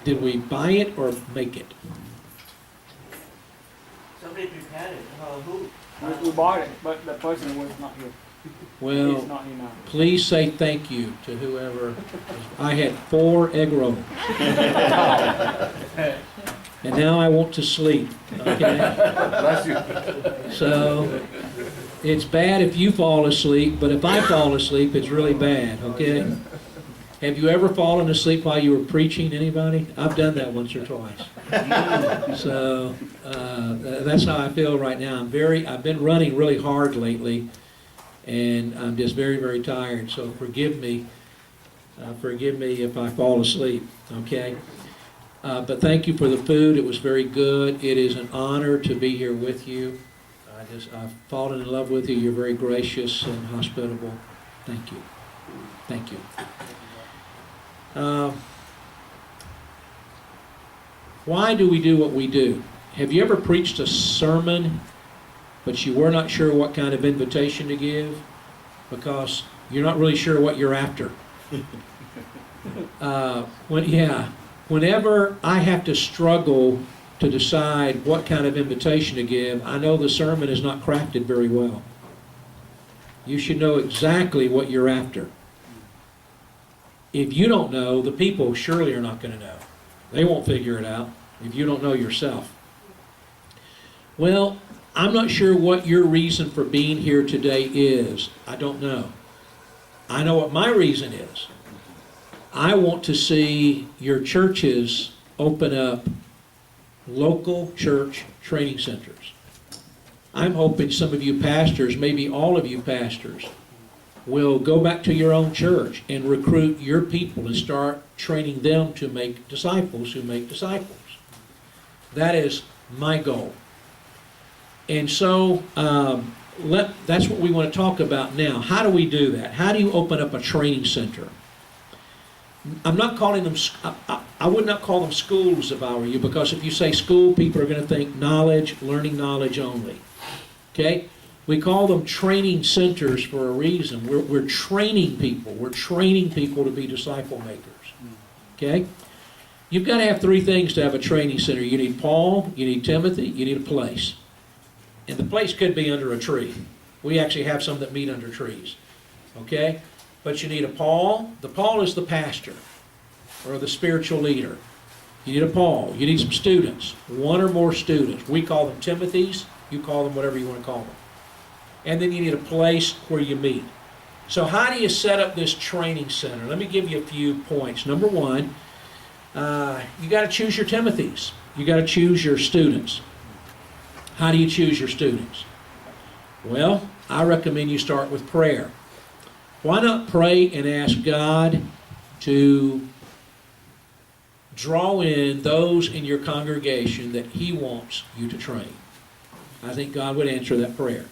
Did we buy it or make it? Somebody prepared it. Who? We bought it, but the person was not here. Well, He's not here now. please say thank you to whoever. I had 4 egg rolls. And now I want to sleep. Okay? Bless you. So it's bad if you fall asleep, but if I fall asleep, it's really bad. Okay? Have you ever fallen asleep while you were preaching? Anybody? I've done that once or twice. So that's how I feel right now. I've been running really hard lately, and I'm just very, very tired. So forgive me if I fall asleep. Okay. But thank you for the food. It was very good. It is an honor to be here with you. I've fallen in love with you. You're very gracious and hospitable. Thank you. Thank you. Why do we do what we do? Have you ever preached a sermon, but you were not sure what kind of invitation to give? Because you're not really sure what you're after. Whenever I have to struggle to decide what kind of invitation to give, I know the sermon is not crafted very well. You should know exactly what you're after. If you don't know, the people surely are not going to know. They won't figure it out if you don't know yourself. Well, I'm not sure what your reason for being here today is. I don't know. I know what my reason is. I want to see your churches open up local church training centers. I'm hoping some of you pastors, maybe all of you pastors, will go back to your own church and recruit your people and start training them to make disciples who make disciples. That is my goal. And so that's what we want to talk about now. How do we do that? How do you open up a training center? I'm not calling them, I would not call them schools if I were you, because if you say school, people are going to think knowledge, learning knowledge only. Okay? We call them training centers for a reason. We're training people. We're training people to be disciple makers. Okay? You've got to have 3 things to have a training center. You need Paul, you need Timothy, you need a place. And the place could be under a tree. We actually have some that meet under trees. Okay? But you need a Paul. The Paul is the pastor or the spiritual leader. You need a Paul. You need some students. 1 or more students. We call them Timothys. You call them whatever you want to call them. And then you need a place where you meet. So how do you set up this training center? Let me give you a few points. Number 1, you got to choose your Timothys. You got to choose your students. How do you choose your students? Well, I recommend you start with prayer. Why not pray and ask God to draw in those in your congregation that He wants you to train? I think God would answer that prayer.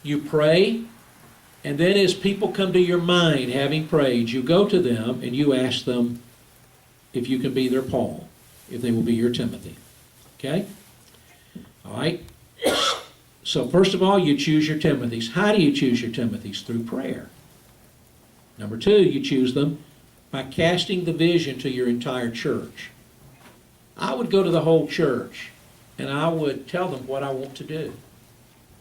You pray, and then as people come to your mind having prayed, you go to them and you ask them if you can be their Paul, if they will be your Timothy. Okay? All right? So first of all, you choose your Timothys. How do you choose your Timothys? Through prayer. Number 2, you choose them by casting the vision to your entire church. I would go to the whole church and I would tell them what I want to do.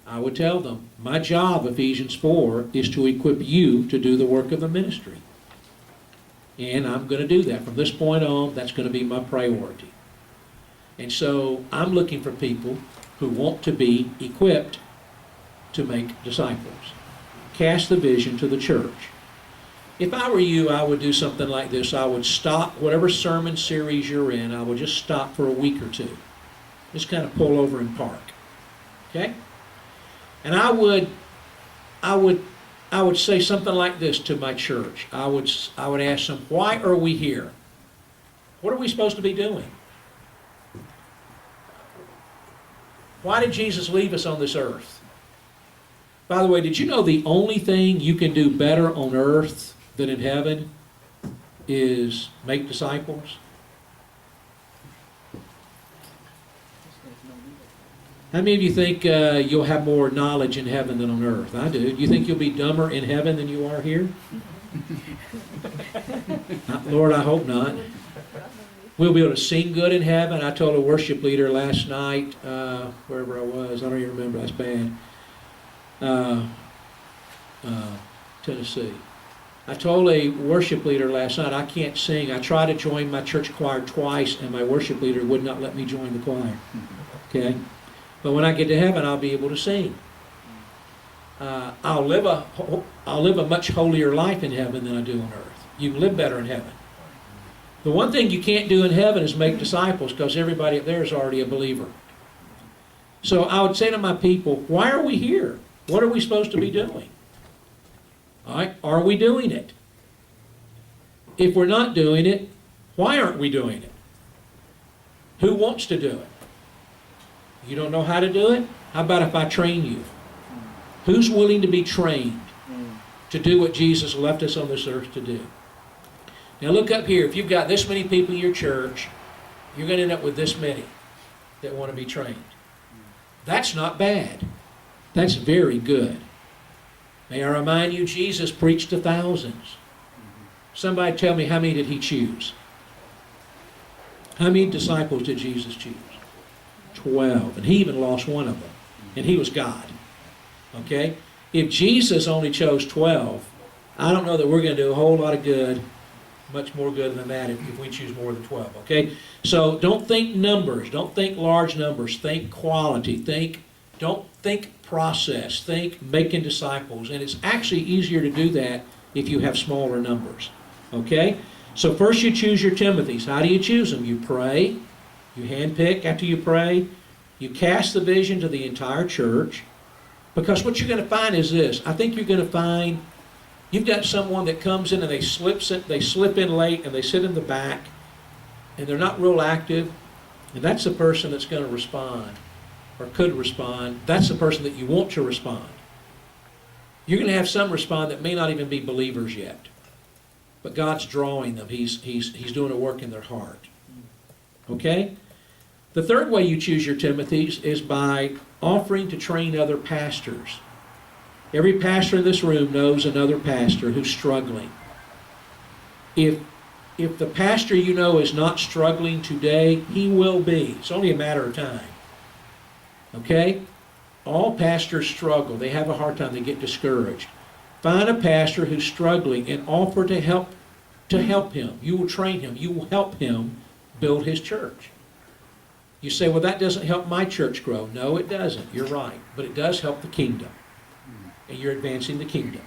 I would tell them, my job, Ephesians 4, is to equip you to do the work of the ministry. And I'm going to do that. From this point on, that's going to be my priority. And so I'm looking for people who want to be equipped to make disciples. Cast the vision to the church. If I were you, I would do something like this. I would stop whatever sermon series you're in. I would just stop for a week or 2. Just kind of pull over and park. Okay? And I would say something like this to my church. I would ask them, why are we here? What are we supposed to be doing? Why did Jesus leave us on this earth? By the way, did you know the only thing you can do better on earth than in heaven is make disciples? How many of you think you'll have more knowledge in heaven than on earth? I do. Do you think you'll be dumber in heaven than you are here? Lord, I hope not. We'll be able to sing good in heaven. I told a worship leader last night, wherever I was, I don't even remember, that's bad. Tennessee. I told a worship leader last night, I can't sing. I tried to join my church choir twice, and my worship leader would not let me join the choir. Okay? But when I get to heaven, I'll be able to sing. I'll live a much holier life in heaven than I do on earth. You can live better in heaven. The one thing you can't do in heaven is make disciples, because everybody up there is already a believer. So I would say to my people, why are we here? What are we supposed to be doing? All right, are we doing it? If we're not doing it, why aren't we doing it? Who wants to do it? You don't know how to do it? How about if I train you? Who's willing to be trained to do what Jesus left us on this earth to do? Now look up here. If you've got this many people in your church, you're going to end up with this many that want to be trained. That's not bad. That's very good. May I remind you, Jesus preached to thousands. Somebody tell me, how many did he choose? How many disciples did Jesus choose? 12. And he even lost one of them. And he was God. Okay? If Jesus only chose 12, I don't know that we're going to do a whole lot of good, much more good than that if we choose more than 12. Okay? So don't think numbers. Don't think large numbers. Think quality. Don't think process. Think making disciples. And it's actually easier to do that if you have smaller numbers. Okay? So first you choose your Timothys. How do you choose them? You pray. You handpick after you pray. You cast the vision to the entire church. Because what you're going to find is this. I think you're going to find you've got someone that comes in and they slip in late and they sit in the back and they're not real active. And that's the person that's going to respond or could respond. That's the person that you want to respond. You're going to have some respond that may not even be believers yet. But God's drawing them. He's doing a work in their heart. Okay? The third way you choose your Timothys is by offering to train other pastors. Every pastor in this room knows another pastor who's struggling. If the pastor you know is not struggling today, he will be. It's only a matter of time. Okay? All pastors struggle. They have a hard time. They get discouraged. Find a pastor who's struggling and offer to help him. You will train him. You will help him build his church. You say, well, that doesn't help my church grow. No, it doesn't. You're right. But it does help the kingdom. And you're advancing the kingdom.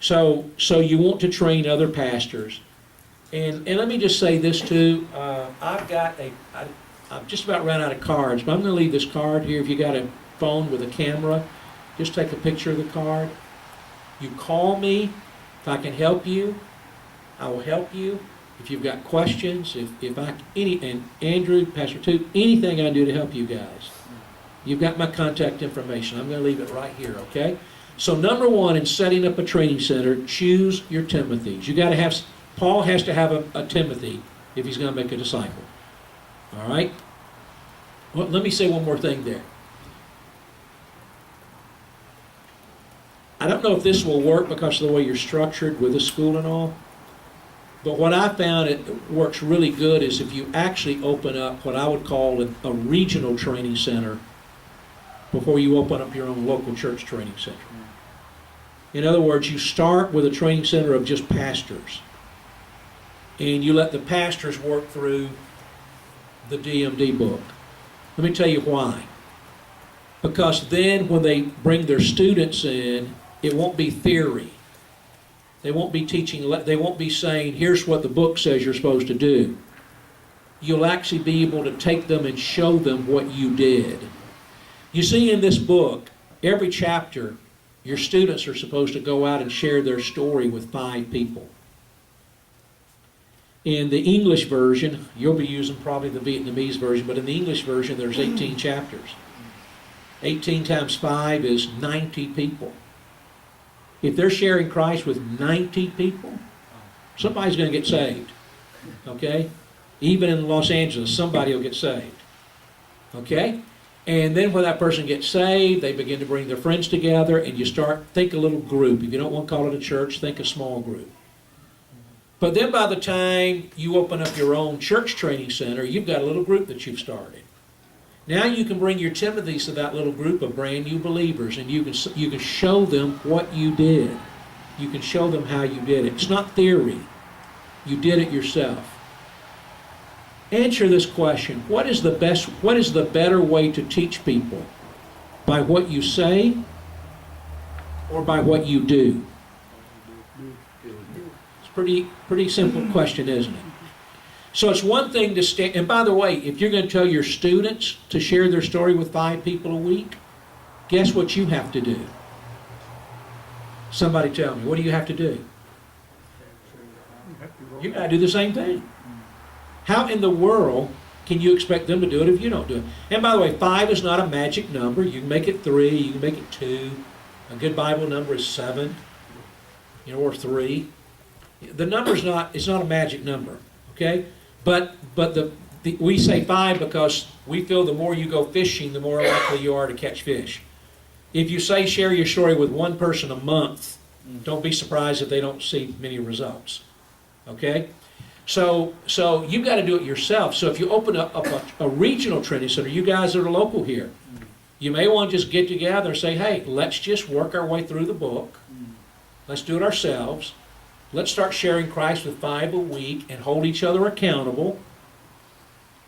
So you want to train other pastors. And let me just say this too. I've just about run out of cards, but I'm going to leave this card here. If you got a phone with a camera, just take a picture of the card. You call me. If I can help you, I will help you. If you've got questions, and Andrew, Pastor Toot, anything I can do to help you guys. You've got my contact information. I'm going to leave it right here, okay? So number one, in setting up a training center, choose your Timothys. Paul has to have a Timothy if he's going to make a disciple. All right? Well, let me say one more thing there. I don't know if this will work because of the way you're structured with the school and all, but what I found it works really good is if you actually open up what I would call a regional training center before you open up your own local church training center. In other words, you start with a training center of just pastors, and you let the pastors work through the DMD book. Let me tell you why. Because then when they bring their students in, it won't be theory. They won't be teaching, they won't be saying, here's what the book says you're supposed to do. You'll actually be able to take them and show them what you did. You see in this book, every chapter, your students are supposed to go out and share their story with 5 people. In the English version, you'll be using probably the Vietnamese version, but in the English version there's 18 chapters. 18 times 5 is 90 people. If they're sharing Christ with 90 people, somebody's going to get saved. Okay? Even in Los Angeles, somebody will get saved. Okay? And then when that person gets saved, they begin to bring their friends together, and you think a little group. If you don't want to call it a church, think a small group. But then by the time you open up your own church training center, you've got a little group that you've started. Now you can bring your Timothys to that little group of brand new believers, and you can show them what you did. You can show them how you did it. It's not theory. You did it yourself. Answer this question. What is the better way to teach people? By what you say or by what you do? It's a pretty simple question, isn't it? So it's one thing to stand, and by the way, if you're going to tell your students to share their story with 5 people a week, guess what you have to do? Somebody tell me, what do you have to do? You got to do the same thing. How in the world can you expect them to do it if you don't do it? And by the way, 5 is not a magic number. You can make it 3, you can make it 2. A good Bible number is 7, or 3. The number's it's not a magic number, okay? But we say 5 because we feel the more you go fishing, the more likely you are to catch fish. If you say share your story with 1 person a month, don't be surprised if they don't see many results, okay? So you've got to do it yourself. So if you open up a regional training center, you guys that are local here, you may want to just get together and say, hey, let's just work our way through the book. Let's do it ourselves. Let's start sharing Christ with 5 a week and hold each other accountable.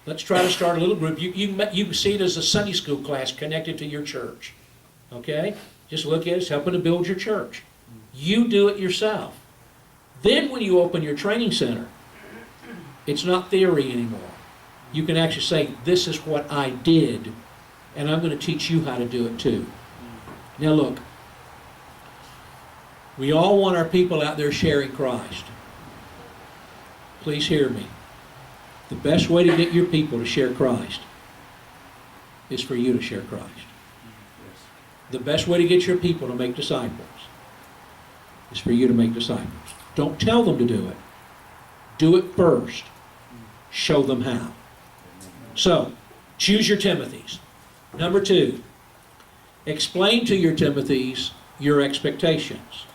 Let's try to start a little group. You can see it as a Sunday school class connected to your church. Okay? Just look at it as helping to build your church. You do it yourself. Then when you open your training center, it's not theory anymore. You can actually say, this is what I did, and I'm going to teach you how to do it too. Now look, we all want our people out there sharing Christ. Please hear me. The best way to get your people to share Christ is for you to share Christ. The best way to get your people to make disciples is for you to make disciples. Don't tell them to do it. Do it first. Show them how. So, choose your Timothys. Number 2, explain to your Timothys your expectations.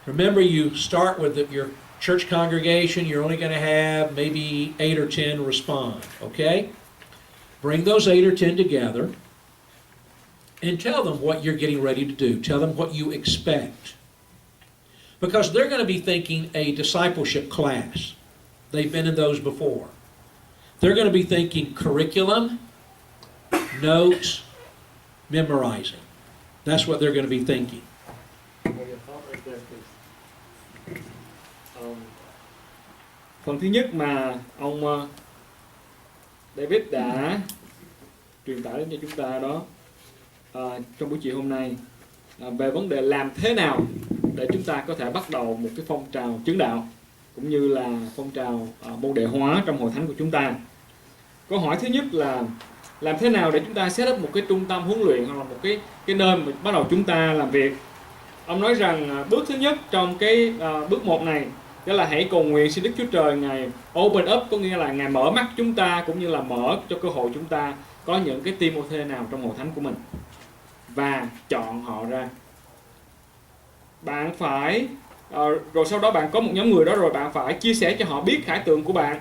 Remember, you start with your church congregation. You're only going to have maybe 8 or 10 respond, okay? Bring those 8 or 10 together and tell them what you're getting ready to do. Tell them what you expect. Because they're going to be thinking a discipleship class. They've been in those before. They're going to be thinking curriculum, notes, memorizing. That's what they're going to be thinking. Phần thứ nhất mà ông David đã truyền tải đến cho chúng ta đó trong buổi chiều hôm nay về vấn đề làm thế nào để chúng ta có thể bắt đầu một cái phong trào chứng đạo cũng như là phong trào môn đệ hóa trong hội thánh của chúng ta. Câu hỏi thứ nhất là làm thế nào để chúng ta set up một cái trung tâm huấn luyện hoặc là một cái nơi mà bắt đầu chúng ta làm việc. Ông nói rằng bước thứ nhất trong cái bước 1 này đó là hãy cầu nguyện xin Đức Chúa Trời Ngài open up, có nghĩa là Ngài mở mắt chúng ta cũng như là mở cho cơ hội chúng ta có những cái Timôthê nào trong hội thánh của mình và chọn họ ra. Bạn phải rồi sau đó bạn có một nhóm người đó rồi bạn phải chia sẻ cho họ biết khải tượng của bạn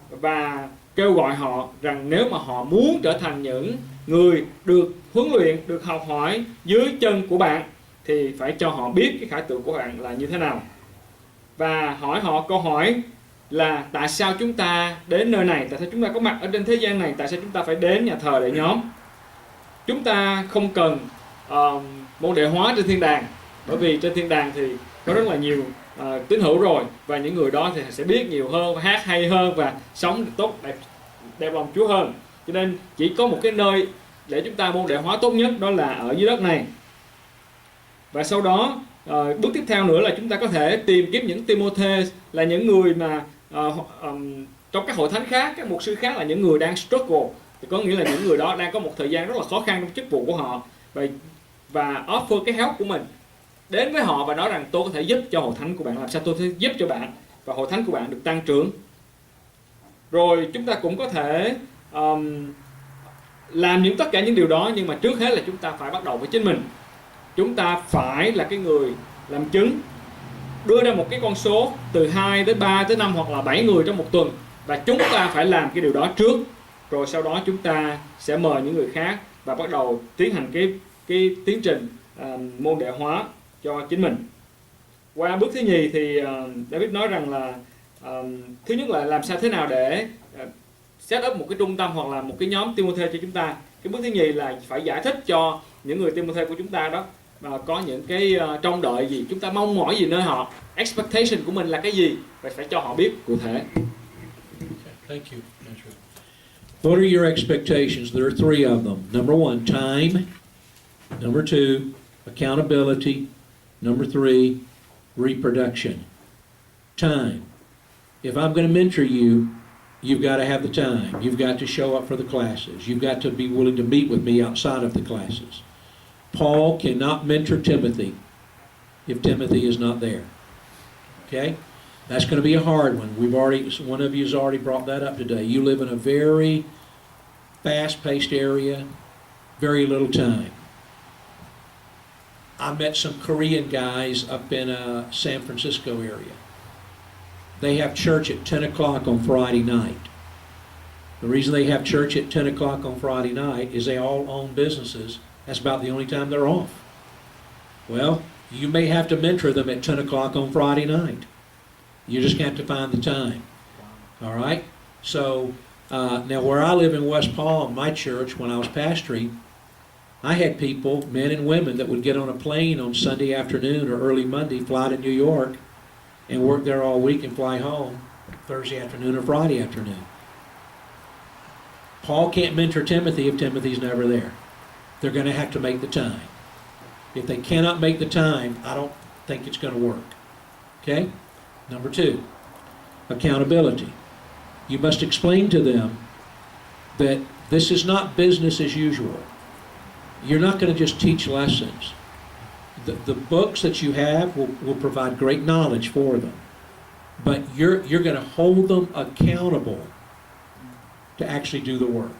và kêu gọi họ rằng nếu mà họ muốn trở thành những người được huấn luyện, được học hỏi dưới chân của bạn thì phải cho họ biết cái khải tượng của bạn là như thế nào. Và hỏi họ câu hỏi là tại sao chúng ta đến nơi này, tại sao chúng ta có mặt ở trên thế gian này, tại sao chúng ta phải đến nhà thờ để nhóm. Chúng ta không cần môn đệ hóa trên thiên đàng, bởi vì trên thiên đàng thì có rất là nhiều tín hữu rồi và những người đó thì sẽ biết nhiều hơn, hát hay hơn và sống tốt đẹp lòng Chúa hơn. Cho nên chỉ có một cái nơi để chúng ta môn đệ hóa tốt nhất, đó là ở dưới đất này. Và sau đó bước tiếp theo nữa là chúng ta có thể tìm kiếm những Timôthê, là những người mà trong các hội thánh khác, các mục sư khác là những người đang struggle, thì có nghĩa là những người đó đang có một thời gian rất là khó khăn trong chức vụ của họ và offer cái help của mình đến với họ và nói rằng tôi có thể giúp cho hội thánh của bạn, làm sao tôi có thể giúp cho bạn và hội thánh của bạn được tăng trưởng. Rồi chúng ta cũng có thể làm tất cả những điều đó, nhưng mà trước hết là chúng ta phải bắt đầu với chính mình. Chúng ta phải là cái người làm chứng. đưa ra một cái con số từ 2 tới 3 tới 5 hoặc là 7 người trong một tuần, và chúng ta phải làm cái điều đó trước, rồi sau đó chúng ta sẽ mời những người khác và bắt đầu tiến hành cái tiến trình môn đệ hóa cho chính mình. Qua bước thứ nhì thì David nói rằng là thứ nhất là làm sao thế nào để set up một cái trung tâm hoặc là một cái nhóm Timothy cho chúng ta. Cái bước thứ nhì là phải giải thích cho những người Timothy của chúng ta đó có những cái trông đợi gì, chúng ta mong mỏi gì nơi họ, expectation của mình là cái gì, và phải cho họ biết cụ thể. Thank you. What are your expectations? There are three of them. Number one, time. Number two, accountability. Number three, reproduction. Time. If I'm going to mentor you, you've got to have the time. You've got to show up for the classes. You've got to be willing to meet with me outside of the classes. Paul cannot mentor Timothy if Timothy is not there. Okay? That's going to be a hard one. One of you has already brought that up today. You live in a very fast-paced area, very little time. I met some Korean guys up in San Francisco area. They have church at 10 o'clock on Friday night. The reason they have church at 10 o'clock on Friday night is they all own businesses. That's about the only time they're off. Well, you may have to mentor them at 10 o'clock on Friday night. You just have to find the time. All right? So, now where I live in West Palm, my church, when I was pastoring, I had people, men and women, that would get on a plane on Sunday afternoon or early Monday, fly to New York, and work there all week and fly home Thursday afternoon or Friday afternoon. Paul can't mentor Timothy if Timothy's never there. They're going to have to make the time. If they cannot make the time, I don't think it's going to work. Okay? Number two, accountability. You must explain to them that this is not business as usual. You're not going to just teach lessons. The books that you have will provide great knowledge for them. But you're going to hold them accountable to actually do the work.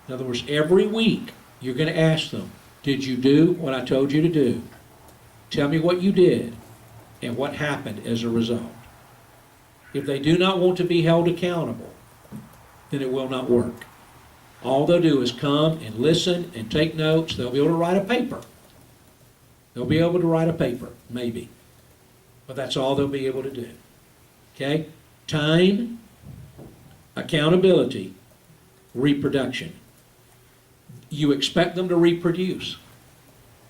In other words, every week you're going to ask them, did you do what I told you to do? Tell me what you did and what happened as a result. If they do not want to be held accountable, then it will not work. All they'll do is come and listen and take notes. They'll be able to write a paper. They'll be able to write a paper, maybe. But that's all they'll be able to do. Okay? Time, accountability, reproduction. You expect them to reproduce.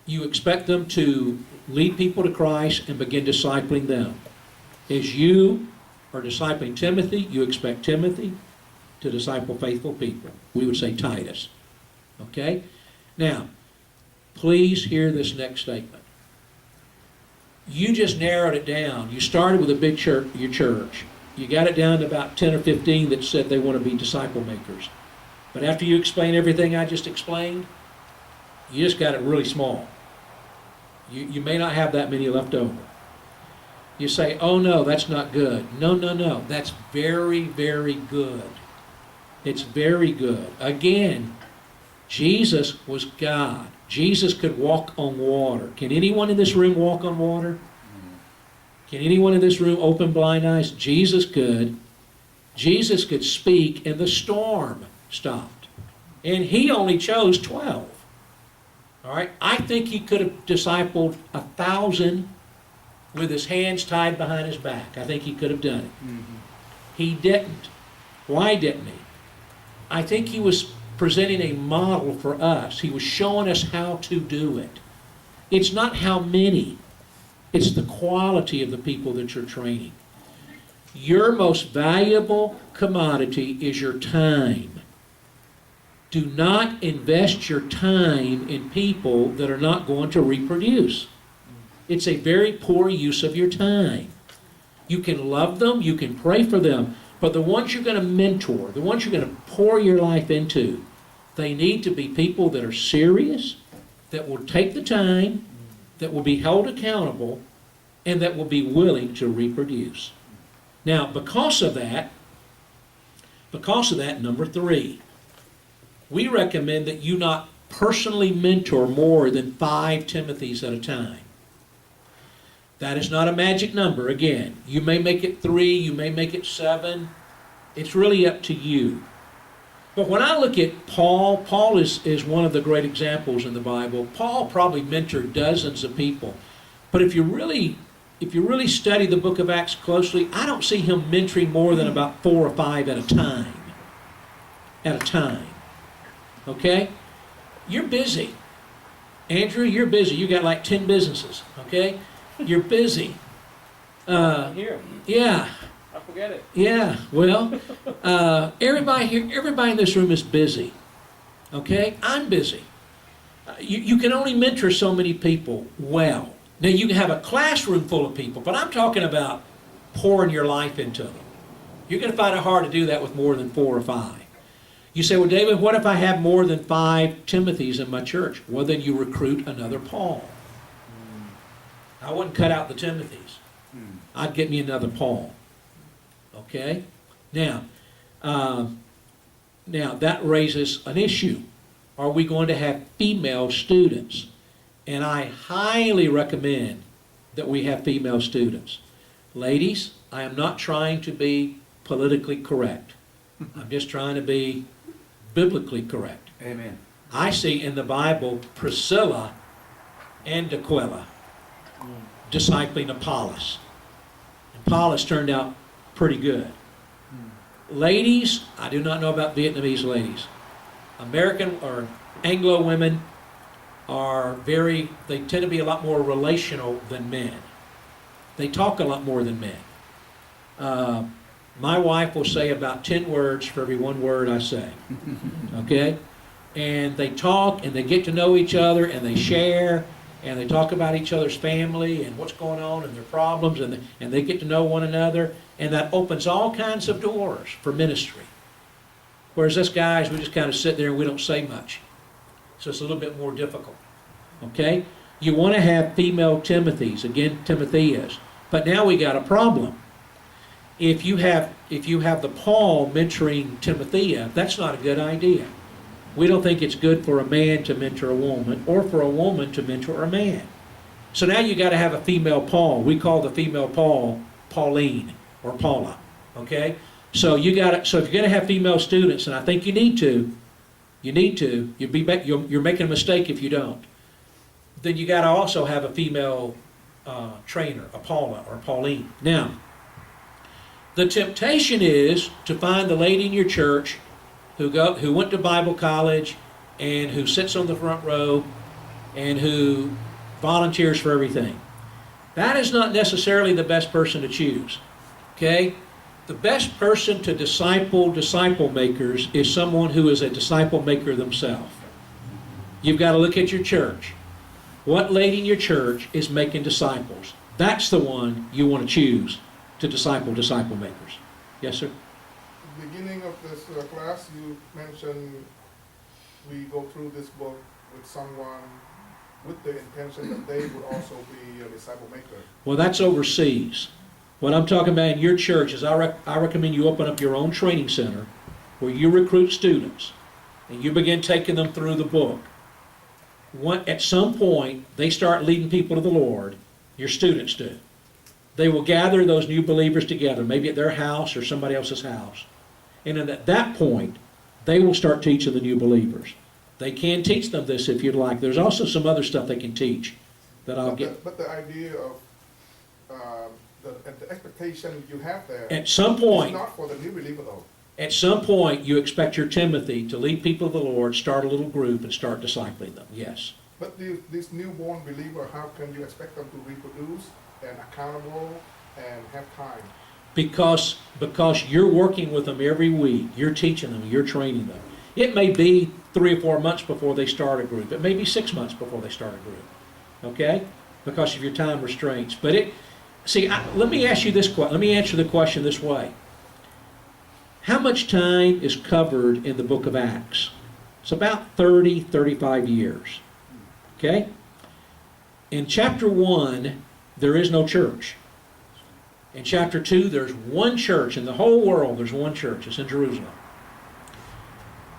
You expect them to lead people to Christ and begin discipling them. As you are discipling Timothy, you expect Timothy to disciple faithful people. We would say Titus. Okay? Now, please hear this next statement. You just narrowed it down. You started with a big church, your church. You got it down to about 10 or 15 that said they want to be disciple makers. But after you explain everything I just explained, you just got it really small. You may not have that many left over. You say, oh no, that's not good. No, that's very, very good. It's very good. Again, Jesus was God. Jesus could walk on water. Can anyone in this room walk on water? Can anyone in this room open blind eyes? Jesus could. Jesus could speak and the storm stopped. And he only chose 12. All right? I think he could have discipled 1,000 with his hands tied behind his back. I think he could have done it. Mm-hmm. He didn't. Why didn't he? I think he was presenting a model for us. He was showing us how to do it. It's not how many. It's the quality of the people that you're training. Your most valuable commodity is your time. Do not invest your time in people that are not going to reproduce. It's a very poor use of your time. You can love them, you can pray for them, but the ones you're going to mentor, the ones you're going to pour your life into, they need to be people that are serious, that will take the time, that will be held accountable, and that will be willing to reproduce. Now, because of that, number 3, we recommend that you not personally mentor more than 5 Timothys at a time. That is not a magic number. Again, you may make it 3, you may make it 7. It's really up to you. But when I look at Paul is one of the great examples in the Bible. Paul probably mentored dozens of people. But if you really study the book of Acts closely, I don't see him mentoring more than about 4 or 5 at a time. At a time. Okay? You're busy. Andrew, you're busy. You got like 10 businesses. Okay? You're busy. Here, Yeah. I forget it. Yeah, well, everybody here, everybody in this room is busy. Okay? I'm busy. You can only mentor so many people well. Now, you can have a classroom full of people, but I'm talking about pouring your life into them. You're going to find it hard to do that with more than 4 or 5. You say, well, David, what if I have more than 5 Timothys in my church? Well, then you recruit another Paul. I wouldn't cut out the Timothys. I'd get me another Paul. Okay? Now that raises an issue. Are we going to have female students? And I highly recommend that we have female students. Ladies, I am not trying to be politically correct. I'm just trying to be biblically correct. Amen. I see in the Bible Priscilla and Aquila discipling Apollos. And Apollos turned out pretty good. Ladies, I do not know about Vietnamese ladies. American or Anglo women they tend to be a lot more relational than men. They talk a lot more than men. My wife will say about 10 words for every 1 word I say. Okay? And they talk and they get to know each other and they share and they talk about each other's family and what's going on and their problems and they get to know one another, and that opens all kinds of doors for ministry. Whereas us guys, we just kind of sit there and we don't say much. So it's a little bit more difficult. Okay? You want to have female Timothys, again, Timotheas. But now we got a problem. If you have the Paul mentoring Timothea, that's not a good idea. We don't think it's good for a man to mentor a woman or for a woman to mentor a man. So now you got to have a female Paul. We call the female Paul Pauline or Paula. Okay? So if you're going to have female students, and I think you need to, you're making a mistake if you don't. Then you got to also have a female trainer, a Paula or Pauline. Now, the temptation is to find the lady in your church who went to Bible college and who sits on the front row and who volunteers for everything. That is not necessarily the best person to choose. Okay? The best person to disciple makers is someone who is a disciple maker themselves. You've got to look at your church. What lady in your church is making disciples? That's the one you want to choose to disciple makers. Yes, sir? Beginning of this class, you mentioned we go through this book with someone with the intention that they would also be a disciple maker. Well, that's overseas. What I'm talking about in your church is I recommend you open up your own training center where you recruit students and you begin taking them through the book. At some point, they start leading people to the Lord. Your students do. They will gather those new believers together, maybe at their house or somebody else's house. And then at that point, they will start teaching the new believers. They can teach them this if you'd like. There's also some other stuff they can teach that I'll get. But the idea of the expectation you have there At some point, is not for the new believer though. At some point, you expect your Timothy to lead people to the Lord, start a little group, and start discipling them. Yes. But this newborn believer, how can you expect them to reproduce and accountable and have time? Because you're working with them every week. You're teaching them. You're training them. It may be 3 or 4 months before they start a group. It may be 6 months before they start a group. Okay? Because of your time restraints. But let me ask you this question. Let me answer the question this way. How much time is covered in the book of Acts? It's about 35 years. Okay? In chapter 1, there is no church. In chapter 2, there's one church. In the whole world, there's one church. It's in Jerusalem.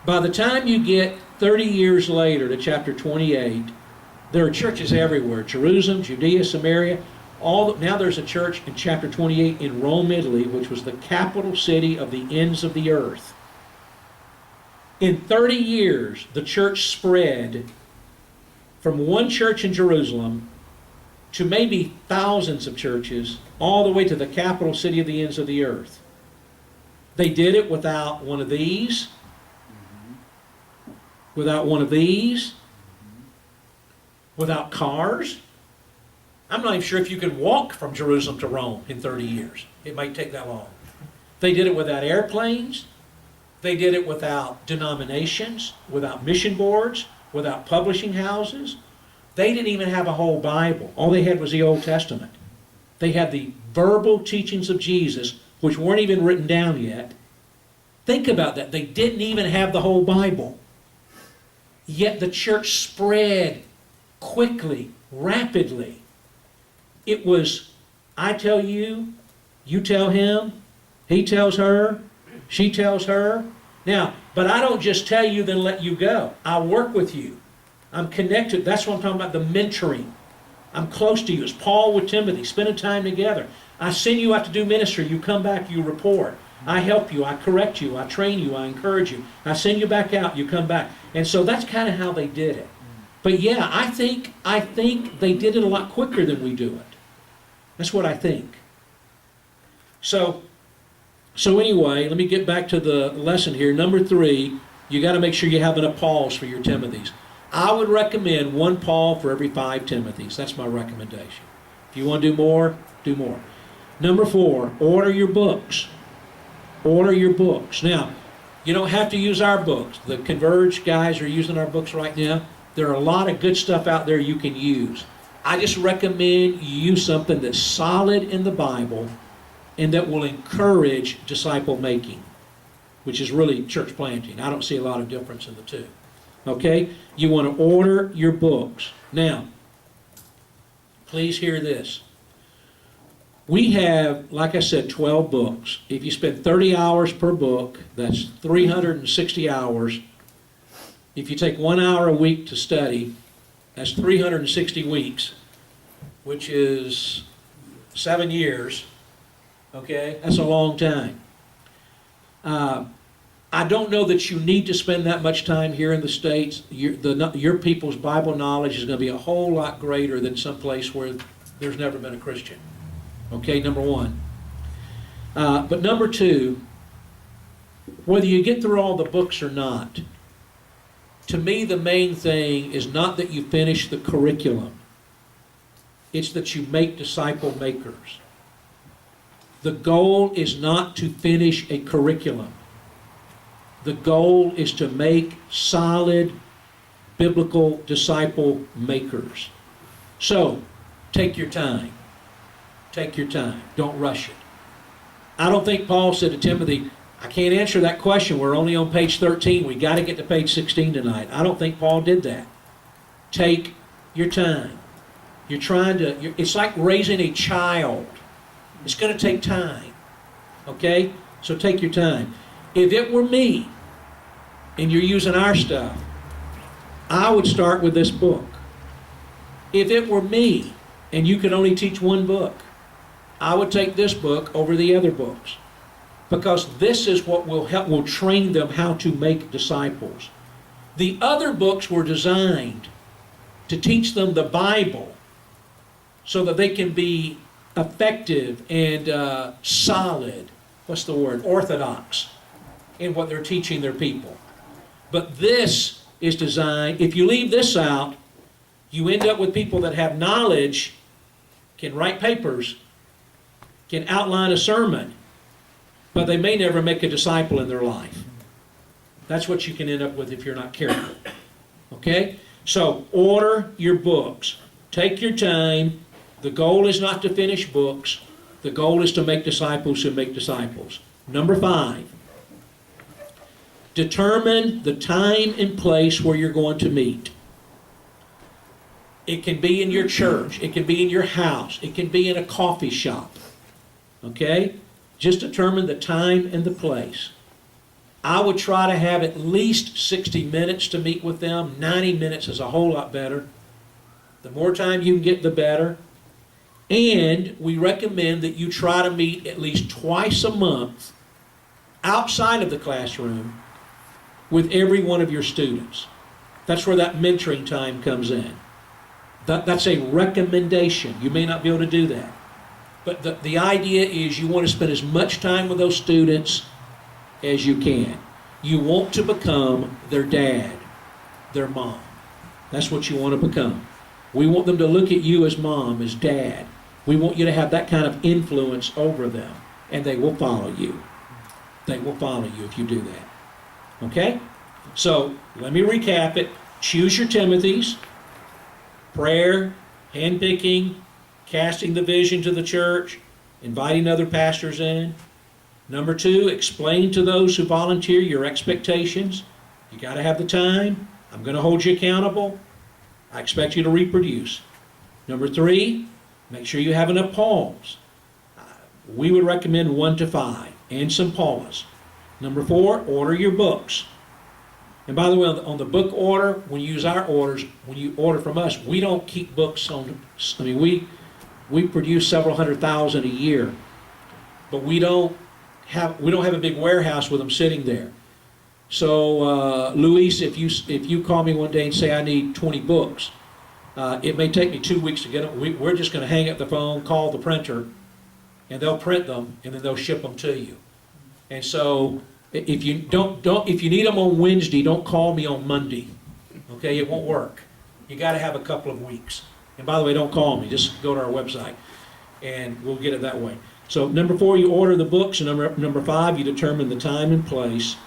By the time you get 30 years later to chapter 28, there are churches everywhere. Jerusalem, Judea, Samaria. Now there's a church in chapter 28 in Rome, Italy, which was the capital city of the ends of the earth. In 30 years, the church spread from one church in Jerusalem to maybe thousands of churches, all the way to the capital city of the ends of the earth. They did it without one of these, without one of these, without cars. I'm not even sure if you can walk from Jerusalem to Rome in 30 years. It might take that long. They did it without airplanes. They did it without denominations, without mission boards, without publishing houses. They didn't even have a whole Bible. All they had was the Old Testament. They had the verbal teachings of Jesus, which weren't even written down yet. Think about that. They didn't even have the whole Bible. Yet the church spread quickly, rapidly. It was, I tell you, you tell him, he tells her, she tells her. Now, but I don't just tell you then let you go. I work with you. I'm connected. That's what I'm talking about, the mentoring. I'm close to you. It's Paul with Timothy, spending time together. I send you out to do ministry. You come back, you report. I help you. I correct you. I train you. I encourage you. I send you back out. You come back. And so that's kind of how they did it. But yeah, I think they did it a lot quicker than we do it. That's what I think. So anyway, let me get back to the lesson here. Number 3, you got to make sure you have enough Pauls for your Timothys. I would recommend 1 Paul for every 5 Timothys. That's my recommendation. If you want to do more, do more. Number 4, order your books. Order your books. Now, you don't have to use our books. The Converge guys are using our books right now. There are a lot of good stuff out there you can use. I just recommend you use something that's solid in the Bible and that will encourage disciple making, which is really church planting. I don't see a lot of difference in the two. Okay? You want to order your books. Now, please hear this. We have, like I said, 12 books. If you spend 30 hours per book, that's 360 hours. If you take 1 hour a week to study, that's 360 weeks, which is 7 years. Okay? That's a long time. I don't know that you need to spend that much time here in the States. Your people's Bible knowledge is going to be a whole lot greater than someplace where there's never been a Christian. Okay, number 1. But number 2, whether you get through all the books or not, to me the main thing is not that you finish the curriculum. It's that you make disciple makers. The goal is not to finish a curriculum. The goal is to make solid biblical disciple makers. So, take your time. Take your time. Don't rush it. I don't think Paul said to Timothy, I can't answer that question. We're only on page 13. We got to get to page 16 tonight. I don't think Paul did that. Take your time. It's like raising a child. It's going to take time. Okay? So take your time. If it were me, and you're using our stuff, I would start with this book. If it were me, and you could only teach 1 book, I would take this book over the other books. Because this is what will train them how to make disciples. The other books were designed to teach them the Bible so that they can be effective and solid, orthodox in what they're teaching their people. But this is designed, if you leave this out, you end up with people that have knowledge, can write papers, can outline a sermon, but they may never make a disciple in their life. That's what you can end up with if you're not careful. Okay? So, order your books. Take your time. The goal is not to finish books. The goal is to make disciples who make disciples. Number 5. Determine the time and place where you're going to meet. It can be in your church. It can be in your house. It can be in a coffee shop. Okay? Just determine the time and the place. I would try to have at least 60 minutes to meet with them. 90 minutes is a whole lot better. The more time you can get, the better. And we recommend that you try to meet at least twice a month outside of the classroom with every one of your students. That's where that mentoring time comes in. That's a recommendation. You may not be able to do that. But the idea is you want to spend as much time with those students as you can. You want to become their dad, their mom. That's what you want to become. We want them to look at you as mom, as dad. We want you to have that kind of influence over them, and they will follow you. They will follow you if you do that. Okay? So, let me recap it. Choose your Timothys. Prayer, handpicking, casting the vision to the church, inviting other pastors in. Number 2, explain to those who volunteer your expectations. You got to have the time. I'm going to hold you accountable. I expect you to reproduce. Number 3, make sure you have enough poems. We would recommend 1 to 5 and some poems. Number 4, order your books. And by the way, on the book order, when you use our orders, when you order from us, we don't keep books on. I mean, we produce several 100,000 a year, but we don't have a big warehouse with them sitting there. So, Luis, if you call me one day and say I need 20 books, it may take me 2 weeks to get them. We're just going to hang up the phone, call the printer, and they'll print them, and then they'll ship them to you. And so, if you need them on Wednesday, don't call me on Monday. Okay, it won't work. You got to have a couple of weeks. And by the way, don't call me. Just go to our website, and we'll get it that way. So, number 4, you order the books, and number 5, you determine the time and place,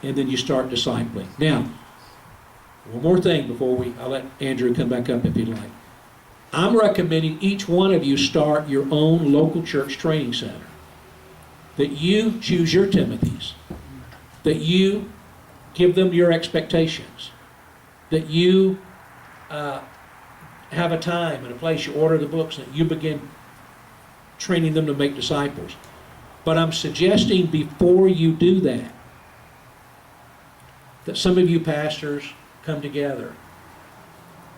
and then you start discipling. Now, one more thing before I'll let Andrew come back up if he'd like. I'm recommending each one of you start your own local church training center. That you choose your Timothys. That you give them your expectations. That you have a time and a place, you order the books, and you begin training them to make disciples. But I'm suggesting before you do that some of you pastors come together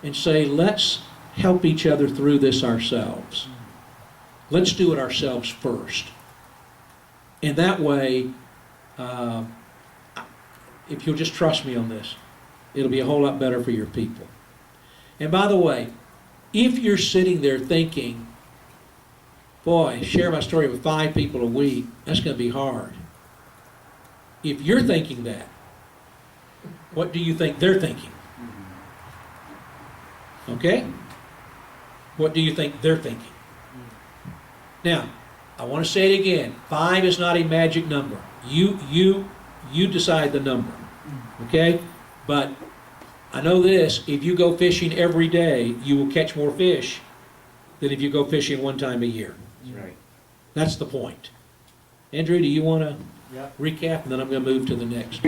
and say, let's help each other through this ourselves. Let's do it ourselves first. And that way, if you'll just trust me on this, it'll be a whole lot better for your people. And by the way, if you're sitting there thinking, boy, share my story with 5 people a week, that's going to be hard. If you're thinking that, what do you think they're thinking? Okay? What do you think they're thinking? Now, I want to say it again. 5 is not a magic number. You decide the number. Okay? But I know this, if you go fishing every day, you will catch more fish than if you go fishing one time a year. That's right. That's the point. Andrew, do you want to recap? And then I'm going to move to the next.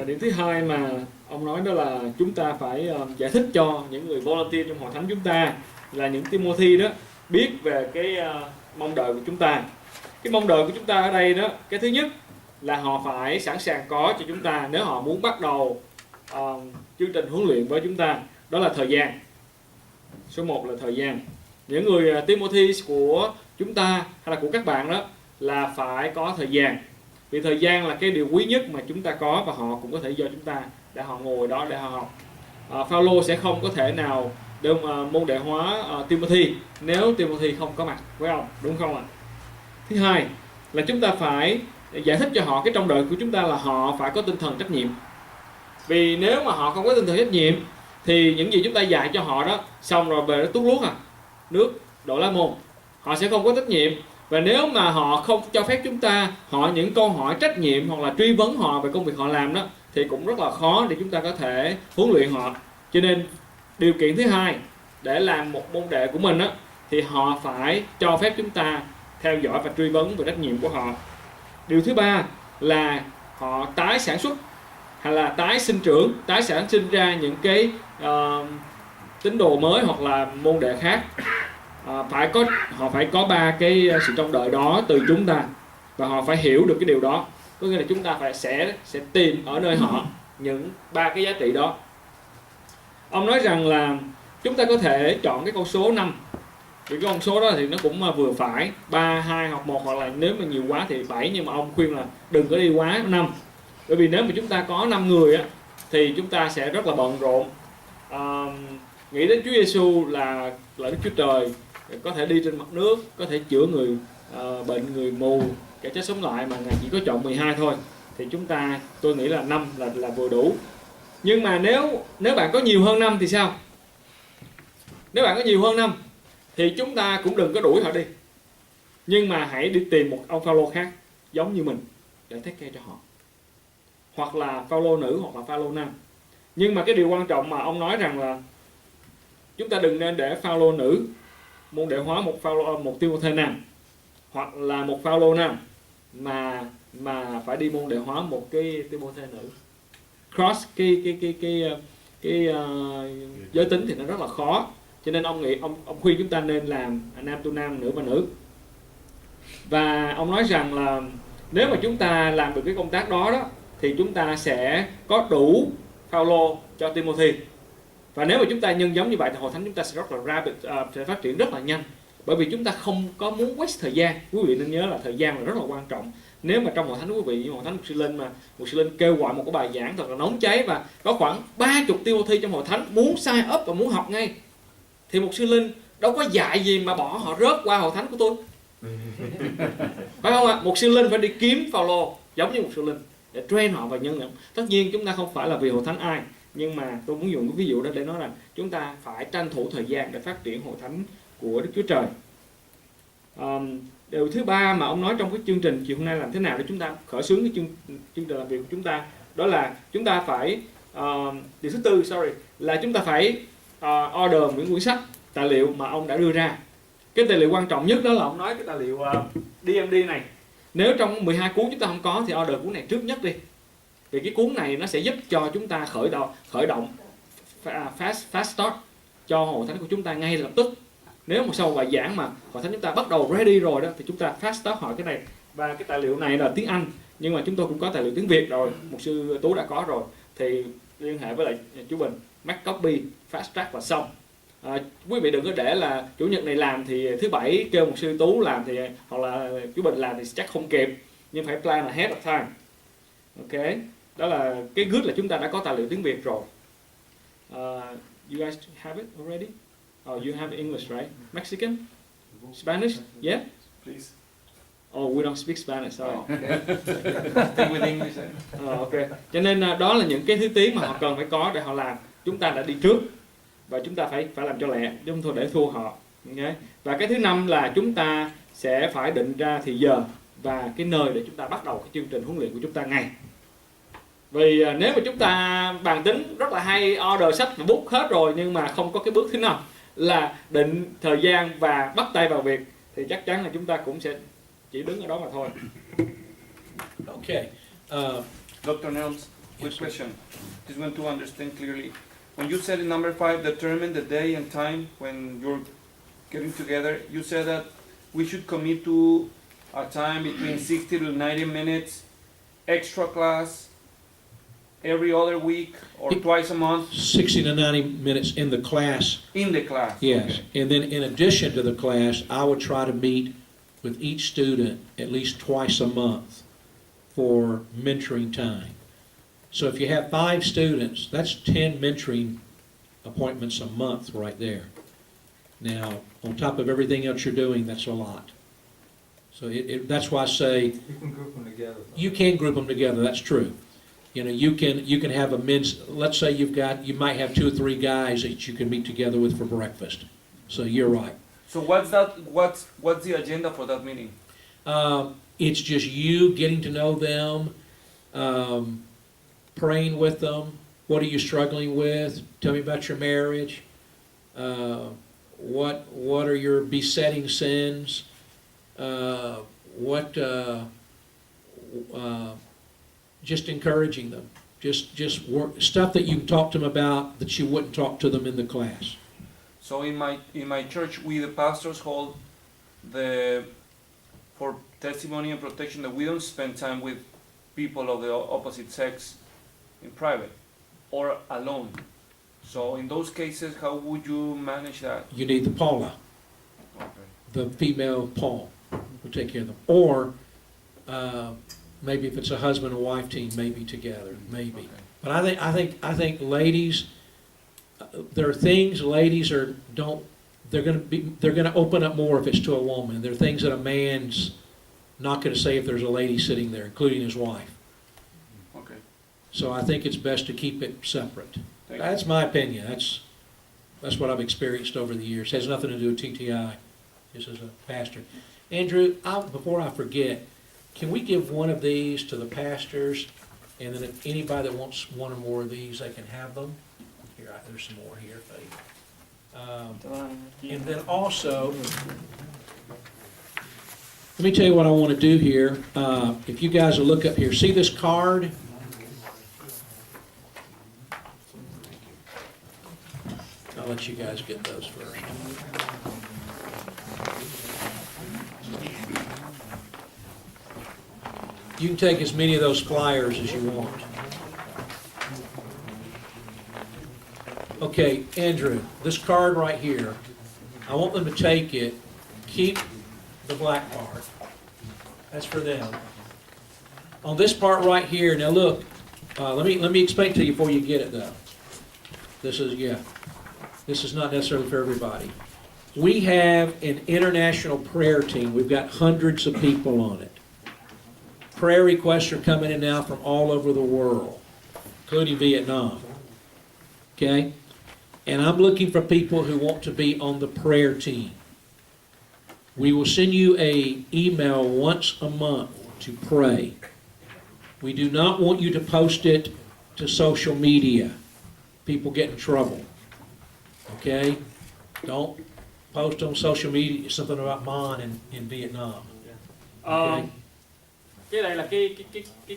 Điểm thứ hai mà ông nói đó là chúng ta phải giải thích cho những người volunteer trong hội thánh chúng ta là những Timothy đó biết về cái mong đợi của chúng ta. Cái mong đợi của chúng ta ở đây đó, cái thứ nhất là họ phải sẵn sàng có cho chúng ta nếu họ muốn bắt đầu chương trình huấn luyện với chúng ta, đó là thời gian. Số 1 là thời gian. Những người Timothy của chúng ta hay là của các bạn đó là phải có thời gian. Vì thời gian là cái điều quý nhất mà chúng ta có và họ cũng có thể do chúng ta để họ ngồi đó để họ học. Phaolô sẽ không có thể nào môn đệ hóa Timothy nếu Timothy không có mặt với ông, đúng không ạ? Thứ hai là chúng ta phải giải thích cho họ cái trong đời của chúng ta là họ phải có tinh thần trách nhiệm. Vì nếu mà họ không có tinh thần trách nhiệm thì những gì chúng ta dạy cho họ đó xong rồi về nó tuốt luốt nước đổ lá môn. Họ sẽ không có trách nhiệm. Và nếu mà họ không cho phép chúng ta hỏi những câu hỏi trách nhiệm hoặc là truy vấn họ về công việc họ làm đó thì cũng rất là khó để chúng ta có thể huấn luyện họ. Cho nên điều kiện thứ hai để làm một môn đệ của mình đó, thì họ phải cho phép chúng ta theo dõi và truy vấn về trách nhiệm của họ. Điều thứ ba là họ tái sản xuất hay là tái sinh trưởng, tái sản sinh ra những cái tín đồ mới hoặc là môn đệ khác. Họ phải có 3 cái sự trông đợi đó từ chúng ta và họ phải hiểu được cái điều đó. Có nghĩa là chúng ta sẽ tìm ở nơi họ những 3 cái giá trị đó. Ông nói rằng là chúng ta có thể chọn cái con số 5. Vì cái con số đó thì nó cũng vừa phải, 3, 2 hoặc 1, hoặc là nếu mà nhiều quá thì 7, nhưng mà ông khuyên là đừng có đi quá 5. Bởi vì nếu mà chúng ta có 5 người á, thì chúng ta sẽ rất là bận rộn. Nghĩ đến Chúa Giêsu là Đức Chúa Trời, có thể đi trên mặt nước, có thể chữa người bệnh, người mù, kẻ chết sống lại, mà Ngài chỉ có chọn 12 thôi. Thì tôi nghĩ là 5 là vừa đủ. Nhưng mà nếu bạn có nhiều hơn 5 thì sao? Nếu bạn có nhiều hơn 5 thì chúng ta cũng đừng có đuổi họ đi. Nhưng mà hãy đi tìm một ông Phao-lô khác giống như mình để take care cho họ. Hoặc là Phao-lô nữ hoặc là Phao-lô nam. Nhưng mà cái điều quan trọng mà ông nói rằng là chúng ta đừng nên để Phao-lô nữ môn đệ hóa một Timôthê nam, hoặc là một Phao-lô nam mà phải đi môn đệ hóa một cái Timôthê nữ. Cross cái giới tính thì nó rất là khó. Cho nên ông khuyên chúng ta nên làm nam tu nam, nữ và nữ. Và ông nói rằng là nếu mà chúng ta làm được cái công tác đó thì chúng ta sẽ có đủ Phao-lô cho Timôthê. Và nếu mà chúng ta nhân giống như vậy thì hội thánh chúng ta sẽ rất là rapid, sẽ phát triển rất là nhanh. Bởi vì chúng ta không có muốn waste thời gian. Quý vị nên nhớ là thời gian là rất là quan trọng. Nếu mà trong hội thánh quý vị, như hội thánh Mục Sư Linh, mà Mục Sư Linh kêu gọi một cái bài giảng thật là nóng cháy và có khoảng 30 Timôthê trong hội thánh muốn sign up và muốn học ngay, thì Mục Sư Linh đâu có dạy gì mà bỏ họ rớt qua hội thánh của tôi. Phải không ạ? Mục Sư Linh phải đi kiếm Phao-lô giống như Mục Sư Linh để train họ và nhân nhận. Tất nhiên chúng ta không phải là vì hội thánh ai, nhưng mà tôi muốn dùng cái ví dụ đó để nói rằng chúng ta phải tranh thủ thời gian để phát triển hội thánh của Đức Chúa Trời. Điều thứ ba mà ông nói trong cái chương trình chiều hôm nay, làm thế nào để chúng ta khởi xướng cái chương trình làm việc của chúng ta, đó là chúng ta phải điều thứ tư là chúng ta phải order những quyển sách, tài liệu mà ông đã đưa ra. Cái tài liệu quan trọng nhất đó là ông nói cái tài liệu DMD này. Nếu trong 12 cuốn chúng ta không có thì order cuốn này trước nhất đi. Vì cái cuốn này nó sẽ giúp cho chúng ta khởi động fast start cho hội thánh của chúng ta ngay lập tức. Nếu mà sau bài giảng mà hội thánh chúng ta bắt đầu ready rồi đó, thì chúng ta fast start hỏi cái này. Và cái tài liệu này là tiếng Anh, nhưng mà chúng tôi cũng có tài liệu tiếng Việt rồi, Mục sư Tú đã có rồi, thì liên hệ với lại chú Bình, make copy, fast track là xong. Quý vị đừng có để là chủ nhật này làm thì thứ bảy kêu Mục sư Tú làm, thì hoặc là chú Bình làm thì chắc không kịp, nhưng phải plan ahead of time. Ok, đó là cái good là chúng ta đã có tài liệu tiếng Việt rồi. You guys have it already? Oh, you have English, right? Mexican? Spanish? Yeah? Please. Oh, we don't speak Spanish, sorry. Okay. Stick with English. Ok. Cho nên đó là những cái thứ tiếng mà họ cần phải có để họ làm. Chúng ta đã đi trước và chúng ta phải làm cho lẹ, chứ không thôi để thua họ. Okay. Và cái thứ năm là chúng ta sẽ phải định ra thì giờ và cái nơi để chúng ta bắt đầu cái chương trình huấn luyện của chúng ta ngay. Vì nếu mà chúng ta bàn tính rất là hay, order sách và book hết rồi, nhưng mà không có cái bước thứ năm là định thời gian và bắt tay vào việc, thì chắc chắn là chúng ta cũng sẽ chỉ đứng ở đó mà thôi. Okay. Dr. Nelm, quick question. Just want to understand clearly. When you said in number 5, determine the day and time when you're getting together, you said that we should commit to a time between 60 to 90 minutes, extra class, every other week or twice a month? 60 to 90 minutes in the class. In the class? Yes. Okay. And then in addition to the class, I would try to meet with each student at least twice a month for mentoring time. So if you have 5 students, that's 10 mentoring appointments a month right there. Now, on top of everything else you're doing, that's a lot. So that's why I say You can group them together. you can group them together. That's true. You know, you can have a men's. Let's say you might have 2 or 3 guys that you can meet together with for breakfast. So you're right. So what's the agenda for that meeting? It's just you getting to know them, praying with them. What are you struggling with? Tell me about your marriage. What are your besetting sins? Just encouraging them. Just work, stuff that you can talk to them about that you wouldn't talk to them in the class. So in my church, we the pastors hold for testimony and protection that we don't spend time with people of the opposite sex in private or alone. So in those cases, how would you manage that? You need the Paula, Okay. the female Paul, will take care of them. Or maybe if it's a husband and wife team, maybe together, maybe. Okay. But I think ladies, there are things ladies they're gonna open up more if it's to a woman. There are things that a man's not gonna say if there's a lady sitting there, including his wife. Okay. So I think it's best to keep it separate. Thank you. That's my opinion. That's what I've experienced over the years. Has nothing to do with TTI, just as a pastor. Andrew, before I forget, can we give one of these to the pastors? And then if anybody that wants one or more of these, they can have them. Here, there's some more here, Faith. And then also, let me tell you what I want to do here. If you guys will look up here, see this card? I'll let you guys get those first. You can take as many of those flyers as you want. Okay, Andrew, this card right here, I want them to take it, keep the black part. That's for them. On this part right here, now look, let me explain to you before you get it though. This is not necessarily for everybody. We have an international prayer team. We've got hundreds of people on it. Prayer requests are coming in now from all over the world, including Vietnam. Okay? And I'm looking for people who want to be on the prayer team. We will send you an email once a month to pray. We do not want you to post it to social media. People get in trouble. Okay? Don't post on social media something about Mon in Vietnam. Okay? Cái đây là cái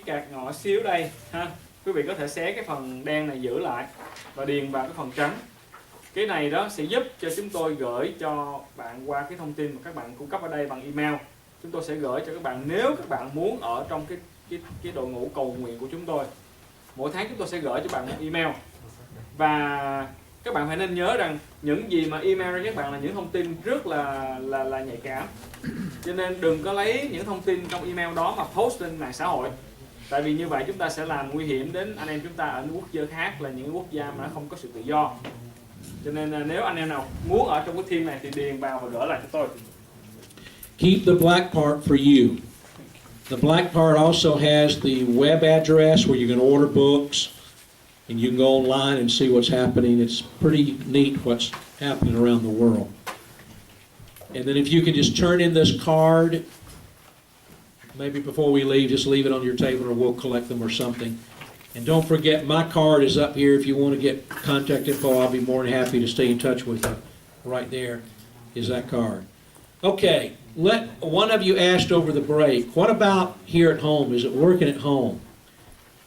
card nhỏ xíu đây ha. Quý vị có thể xé cái phần đen này giữ lại và điền vào cái phần trắng. Cái này đó sẽ giúp cho chúng tôi gửi cho bạn qua cái thông tin mà các bạn cung cấp ở đây bằng email. Chúng tôi sẽ gửi cho các bạn nếu các bạn muốn ở trong cái đội ngũ cầu nguyện của chúng tôi. Mỗi tháng chúng tôi sẽ gửi cho bạn một email. Và các bạn phải nên nhớ rằng những gì mà email ra các bạn là những thông tin rất là nhạy cảm. Cho nên đừng có lấy những thông tin trong email đó mà post lên mạng xã hội. Tại vì như vậy chúng ta sẽ làm nguy hiểm đến anh em chúng ta ở những quốc gia khác, là những quốc gia mà nó không có sự tự do. Cho nên nếu anh em nào muốn ở trong cái team này thì điền vào và gửi lại cho tôi. Keep the black part for you. The black part also has the web address where you can order books and you can go online and see what's happening. It's pretty neat what's happening around the world. And then if you can just turn in this card, maybe before we leave, just leave it on your table or we'll collect them or something. And don't forget, my card is up here. If you want to get contact info, I'll be more than happy to stay in touch with you. Right there is that card. Okay, one of you asked over the break, what about here at home? Is it working at home?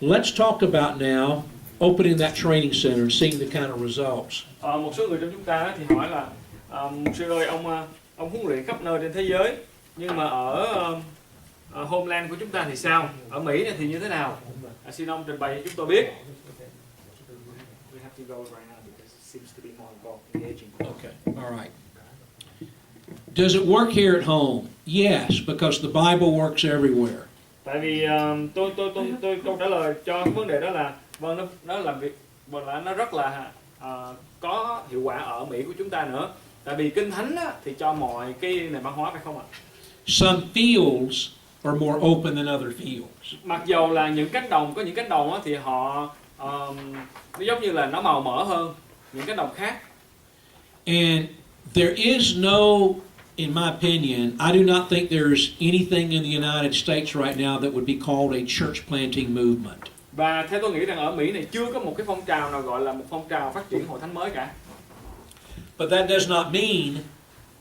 Let's talk about now opening that training center and seeing the kind of results. Một số người trong chúng ta thì hỏi là mục sư ơi, ông huấn luyện khắp nơi trên thế giới, nhưng mà ở homeland của chúng ta thì sao? Ở Mỹ này thì như thế nào? Xin ông trình bày cho chúng tôi biết. We have to go right now because it seems to be more engaging. Okay, all right. Does it work here at home? Yes, because the Bible works everywhere. Tại vì tôi câu trả lời cho cái vấn đề đó là vâng, nó làm việc và là nó rất là có hiệu quả ở Mỹ của chúng ta nữa. Tại vì Kinh Thánh á, thì cho mọi cái nền văn hóa phải không ạ? Some fields are more open than other fields. Mặc dầu là những cánh đồng, có những cánh đồng á, thì họ nó giống như là nó màu mỡ hơn những cánh đồng khác. And there is no, in my opinion, I do not think there's anything in the United States right now that would be called a church planting movement. Và theo tôi nghĩ rằng ở Mỹ này chưa có một cái phong trào nào gọi là một phong trào phát triển hội thánh mới cả. But that does not mean